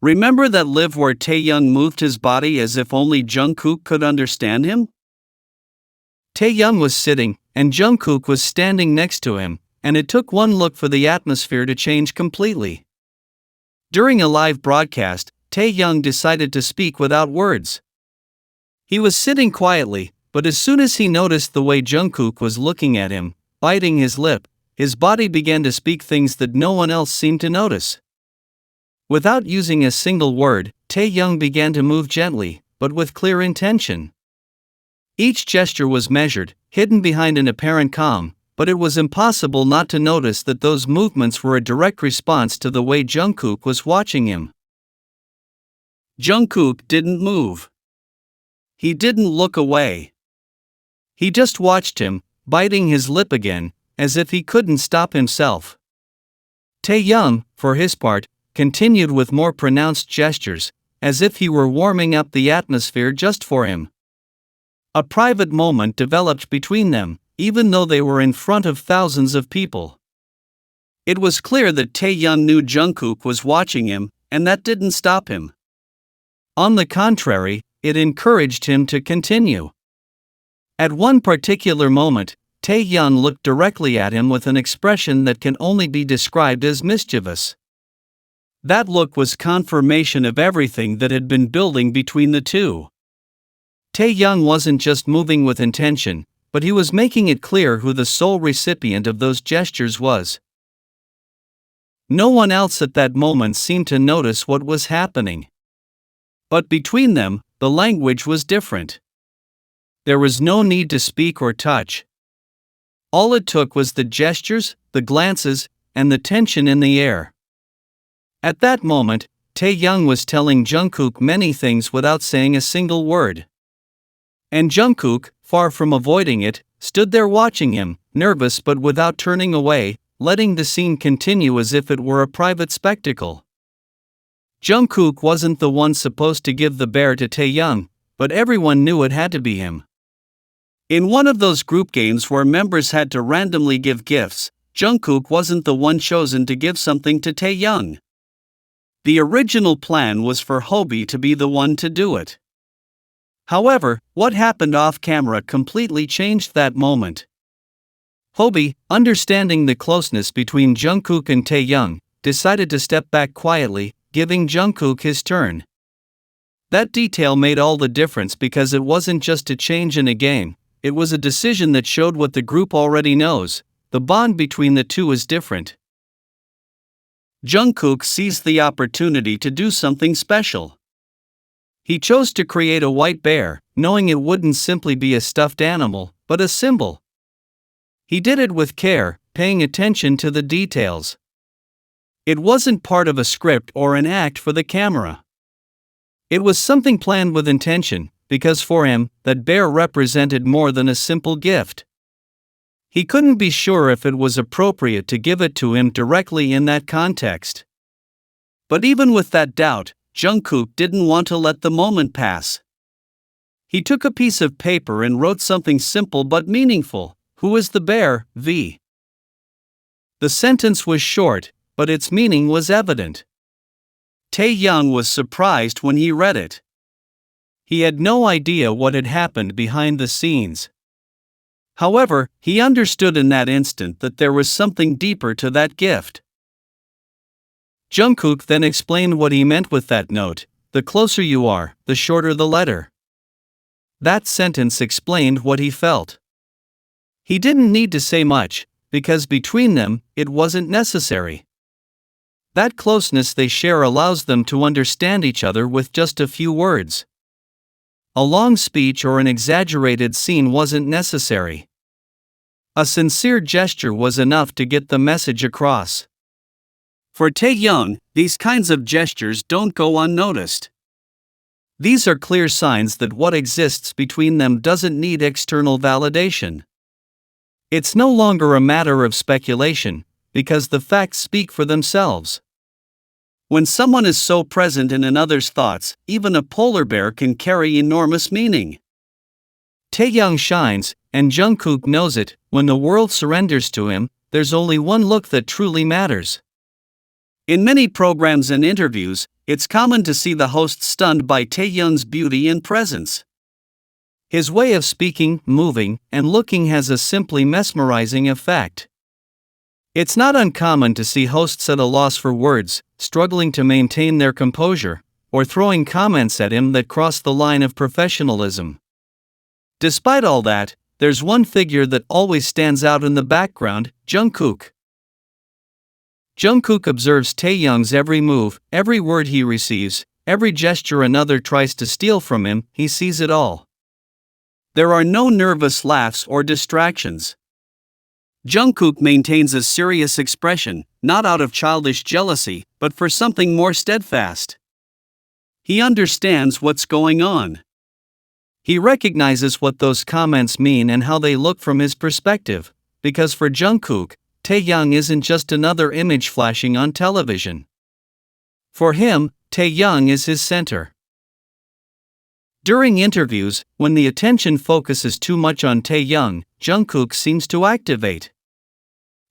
Remember that live where Taehyung moved his body as if only Jungkook could understand him? Taehyung was sitting, and Jungkook was standing next to him, and it took one look for the atmosphere to change completely. During a live broadcast, Taehyung decided to speak without words. He was sitting quietly, but as soon as he noticed the way Jungkook was looking at him, biting his lip, his body began to speak things that no one else seemed to notice. Without using a single word, Taehyung began to move gently, but with clear intention. Each gesture was measured, hidden behind an apparent calm, but it was impossible not to notice that those movements were a direct response to the way Jungkook was watching him. Jungkook didn't move. He didn't look away. He just watched him, biting his lip again, as if he couldn't stop himself. Taehyung, for his part, continued with more pronounced gestures, as if he were warming up the atmosphere just for him. A private moment developed between them, even though they were in front of thousands of people. It was clear that Taehyung knew Jungkook was watching him, and that didn't stop him. On the contrary, it encouraged him to continue. At one particular moment, Taehyung looked directly at him with an expression that can only be described as mischievous. That look was confirmation of everything that had been building between the two. Taehyung wasn't just moving with intention, but he was making it clear who the sole recipient of those gestures was. No one else at that moment seemed to notice what was happening. But between them, the language was different. There was no need to speak or touch. All it took was the gestures, the glances, and the tension in the air. At that moment, Taehyung was telling Jungkook many things without saying a single word. And Jungkook, far from avoiding it, stood there watching him, nervous but without turning away, letting the scene continue as if it were a private spectacle. Jungkook wasn't the one supposed to give the bear to Taehyung, but everyone knew it had to be him. In one of those group games where members had to randomly give gifts, Jungkook wasn't the one chosen to give something to Taehyung. The original plan was for Hobie to be the one to do it. However, what happened off-camera completely changed that moment. Hobie, understanding the closeness between Jungkook and Taehyung, decided to step back quietly, giving Jungkook his turn. That detail made all the difference because it wasn't just a change in a game, it was a decision that showed what the group already knows: the bond between the two is different. Jungkook seized the opportunity to do something special. He chose to create a white bear, knowing it wouldn't simply be a stuffed animal, but a symbol. He did it with care, paying attention to the details. It wasn't part of a script or an act for the camera. It was something planned with intention, because for him, that bear represented more than a simple gift. He couldn't be sure if it was appropriate to give it to him directly in that context. But even with that doubt, Jungkook didn't want to let the moment pass. He took a piece of paper and wrote something simple but meaningful: "Who is the bear, V?" The sentence was short, but its meaning was evident. Taehyung was surprised when he read it. He had no idea what had happened behind the scenes. However, he understood in that instant that there was something deeper to that gift. Jungkook then explained what he meant with that note: "The closer you are, the shorter the letter." That sentence explained what he felt. He didn't need to say much, because between them, it wasn't necessary. That closeness they share allows them to understand each other with just a few words. A long speech or an exaggerated scene wasn't necessary. A sincere gesture was enough to get the message across. For Taehyung, these kinds of gestures don't go unnoticed. These are clear signs that what exists between them doesn't need external validation. It's no longer a matter of speculation, because the facts speak for themselves. When someone is so present in another's thoughts, even a polar bear can carry enormous meaning. Taehyung shines, and Jungkook knows it. When the world surrenders to him, there's only one look that truly matters. In many programs and interviews, it's common to see the host stunned by Taehyung's beauty and presence. His way of speaking, moving, and looking has a simply mesmerizing effect. It's not uncommon to see hosts at a loss for words, struggling to maintain their composure, or throwing comments at him that cross the line of professionalism. Despite all that, there's one figure that always stands out in the background: Jungkook. Jungkook observes Taehyung's every move, every word he receives, every gesture another tries to steal from him. He sees it all. There are no nervous laughs or distractions. Jungkook maintains a serious expression, not out of childish jealousy, but for something more steadfast. He understands what's going on. He recognizes what those comments mean and how they look from his perspective, because for Jungkook, Taehyung isn't just another image flashing on television. For him, Taehyung is his center. During interviews, when the attention focuses too much on Taehyung, Jungkook seems to activate.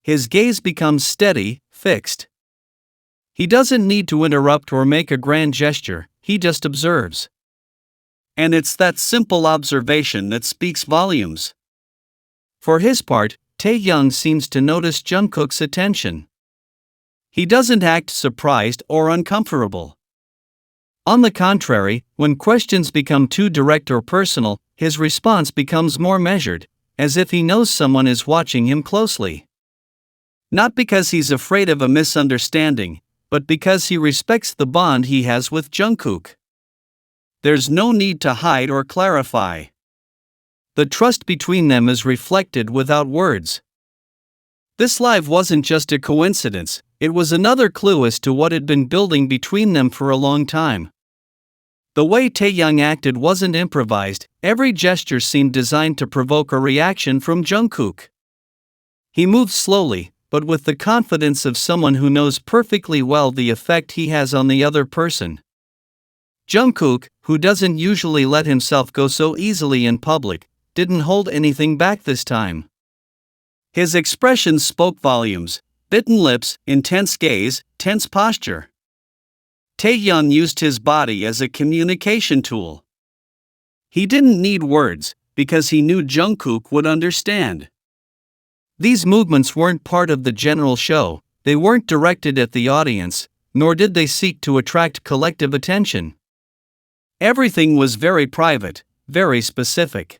His gaze becomes steady, fixed. He doesn't need to interrupt or make a grand gesture, he just observes. And it's that simple observation that speaks volumes. For his part, Taehyung seems to notice Jungkook's attention. He doesn't act surprised or uncomfortable. On the contrary, when questions become too direct or personal, his response becomes more measured, as if he knows someone is watching him closely. Not because he's afraid of a misunderstanding, but because he respects the bond he has with Jungkook. There's no need to hide or clarify. The trust between them is reflected without words. This live wasn't just a coincidence, it was another clue as to what had been building between them for a long time. The way Taehyung acted wasn't improvised, every gesture seemed designed to provoke a reaction from Jungkook. He moved slowly, but with the confidence of someone who knows perfectly well the effect he has on the other person. Jungkook, who doesn't usually let himself go so easily in public, didn't hold anything back this time. His expressions spoke volumes: bitten lips, intense gaze, tense posture. Taehyung used his body as a communication tool. He didn't need words, because he knew Jungkook would understand. These movements weren't part of the general show, they weren't directed at the audience, nor did they seek to attract collective attention. Everything was very private, very specific.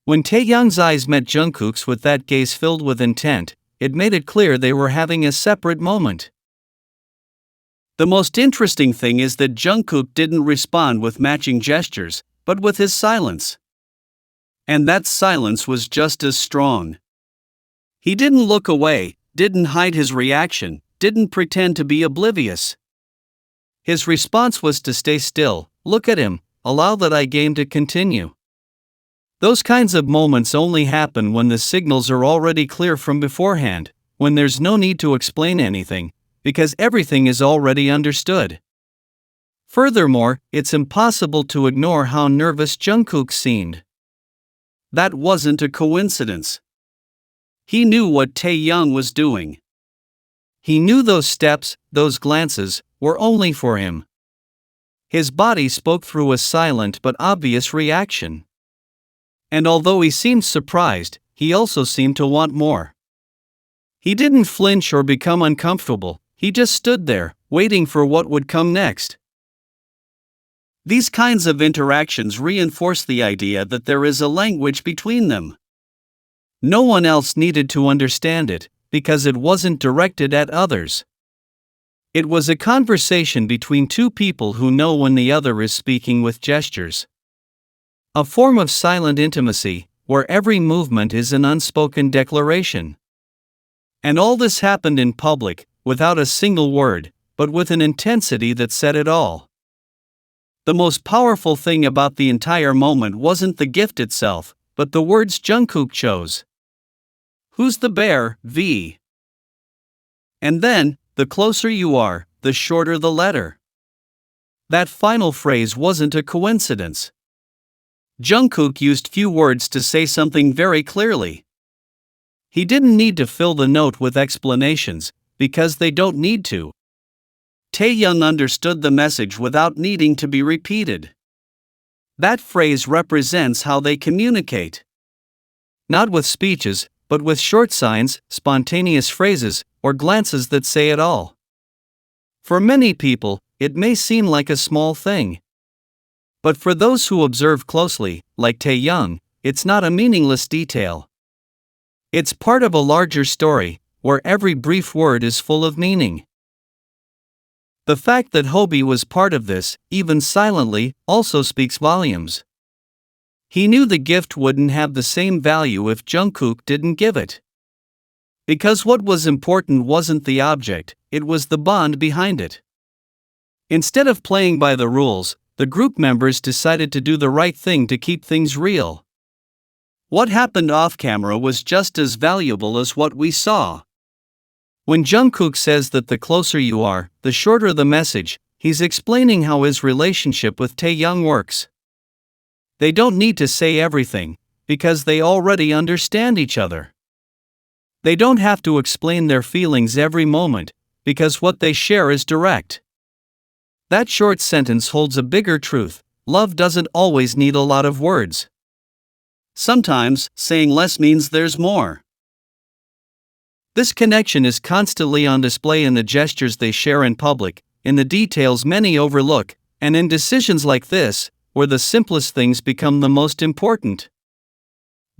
When Taehyung's eyes met Jungkook's with that gaze filled with intent, it made it clear they were having a separate moment. The most interesting thing is that Jungkook didn't respond with matching gestures, but with his silence. And that silence was just as strong. He didn't look away, didn't hide his reaction, didn't pretend to be oblivious. His response was to stay still, look at him, allow that eye game to continue. Those kinds of moments only happen when the signals are already clear from beforehand, when there's no need to explain anything, because everything is already understood. Furthermore, it's impossible to ignore how nervous Jungkook seemed. That wasn't a coincidence. He knew what Taehyung was doing. He knew those steps, those glances, were only for him. His body spoke through a silent but obvious reaction. And although he seemed surprised, he also seemed to want more. He didn't flinch or become uncomfortable, he just stood there, waiting for what would come next. These kinds of interactions reinforce the idea that there is a language between them. No one else needed to understand it, because it wasn't directed at others. It was a conversation between two people who know when the other is speaking with gestures. A form of silent intimacy, where every movement is an unspoken declaration. And all this happened in public, without a single word, but with an intensity that said it all. The most powerful thing about the entire moment wasn't the gift itself, but the words Jungkook chose. Who's the bear, V? And then, the closer you are, the shorter the letter. That final phrase wasn't a coincidence. Jungkook used few words to say something very clearly. He didn't need to fill the note with explanations, because they don't need to. Taehyung understood the message without needing to be repeated. That phrase represents how they communicate. Not with speeches, but with short signs, spontaneous phrases, or glances that say it all. For many people, it may seem like a small thing. But for those who observe closely, like Taehyung, it's not a meaningless detail. It's part of a larger story, where every brief word is full of meaning. The fact that Hobie was part of this, even silently, also speaks volumes. He knew the gift wouldn't have the same value if Jungkook didn't give it. Because what was important wasn't the object, it was the bond behind it. Instead of playing by the rules, the group members decided to do the right thing to keep things real. What happened off camera was just as valuable as what we saw. When Jungkook says that the closer you are, the shorter the message, he's explaining how his relationship with Taehyung works. They don't need to say everything, because they already understand each other. They don't have to explain their feelings every moment, because what they share is direct. That short sentence holds a bigger truth: love doesn't always need a lot of words. Sometimes, saying less means there's more. This connection is constantly on display in the gestures they share in public, in the details many overlook, and in decisions like this, where the simplest things become the most important.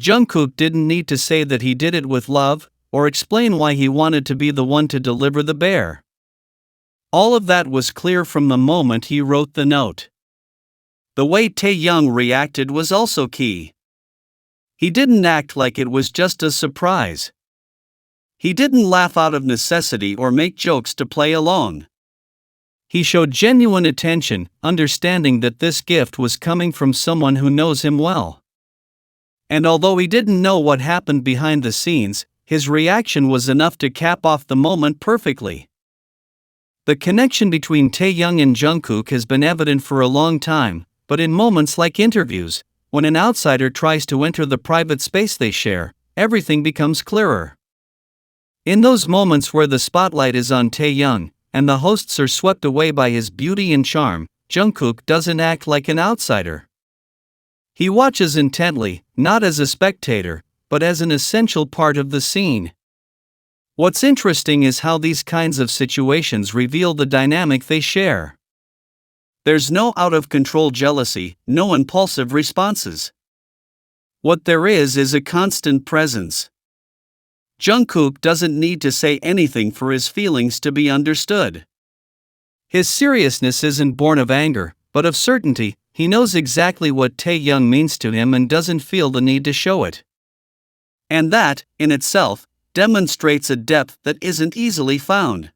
Jungkook didn't need to say that he did it with love, or explain why he wanted to be the one to deliver the bear. All of that was clear from the moment he wrote the note. The way Taehyung reacted was also key. He didn't act like it was just a surprise. He didn't laugh out of necessity or make jokes to play along. He showed genuine attention, understanding that this gift was coming from someone who knows him well. And although he didn't know what happened behind the scenes, his reaction was enough to cap off the moment perfectly. The connection between Taehyung and Jungkook has been evident for a long time, but in moments like interviews, when an outsider tries to enter the private space they share, everything becomes clearer. In those moments where the spotlight is on Taehyung, and the hosts are swept away by his beauty and charm, Jungkook doesn't act like an outsider. He watches intently, not as a spectator, but as an essential part of the scene. What's interesting is how these kinds of situations reveal the dynamic they share. There's no out-of-control jealousy, no impulsive responses. What there is a constant presence. Jungkook doesn't need to say anything for his feelings to be understood. His seriousness isn't born of anger, but of certainty. He knows exactly what Taehyung means to him and doesn't feel the need to show it. And that, in itself, demonstrates a depth that isn't easily found.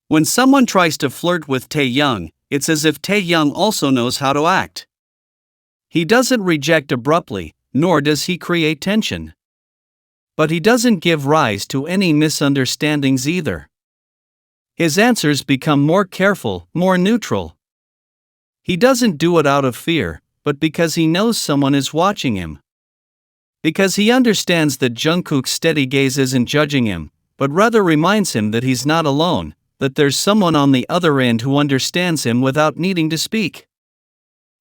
When someone tries to flirt with Taehyung, it's as if Taehyung also knows how to act. He doesn't reject abruptly, nor does he create tension. But he doesn't give rise to any misunderstandings either. His answers become more careful, more neutral. He doesn't do it out of fear, but because he knows someone is watching him. Because he understands that Jungkook's steady gaze isn't judging him, but rather reminds him that he's not alone, that there's someone on the other end who understands him without needing to speak.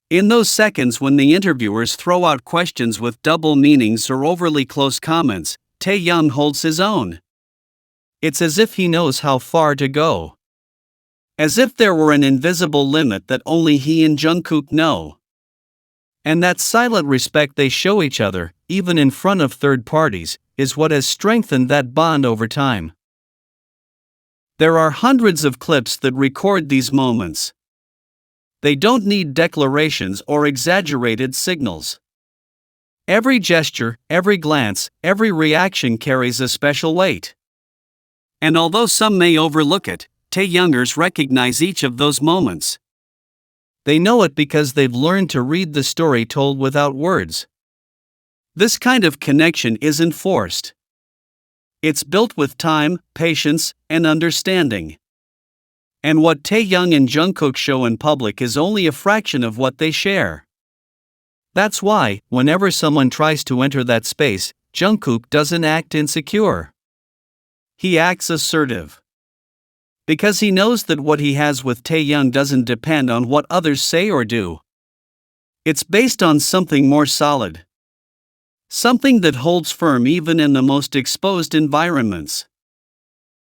In those seconds when the interviewers throw out questions with double meanings or overly close comments, Taehyung holds his own. It's as if he knows how far to go. As if there were an invisible limit that only he and Jungkook know. And that silent respect they show each other, even in front of third parties, is what has strengthened that bond over time. There are hundreds of clips that record these moments. They don't need declarations or exaggerated signals. Every gesture, every glance, every reaction carries a special weight. And although some may overlook it, Taehyungers recognize each of those moments. They know it because they've learned to read the story told without words. This kind of connection isn't forced. It's built with time, patience, and understanding. And what Taehyung and Jungkook show in public is only a fraction of what they share. That's why, whenever someone tries to enter that space, Jungkook doesn't act insecure. He acts assertive. Because he knows that what he has with Taehyung doesn't depend on what others say or do. It's based on something more solid. Something that holds firm even in the most exposed environments.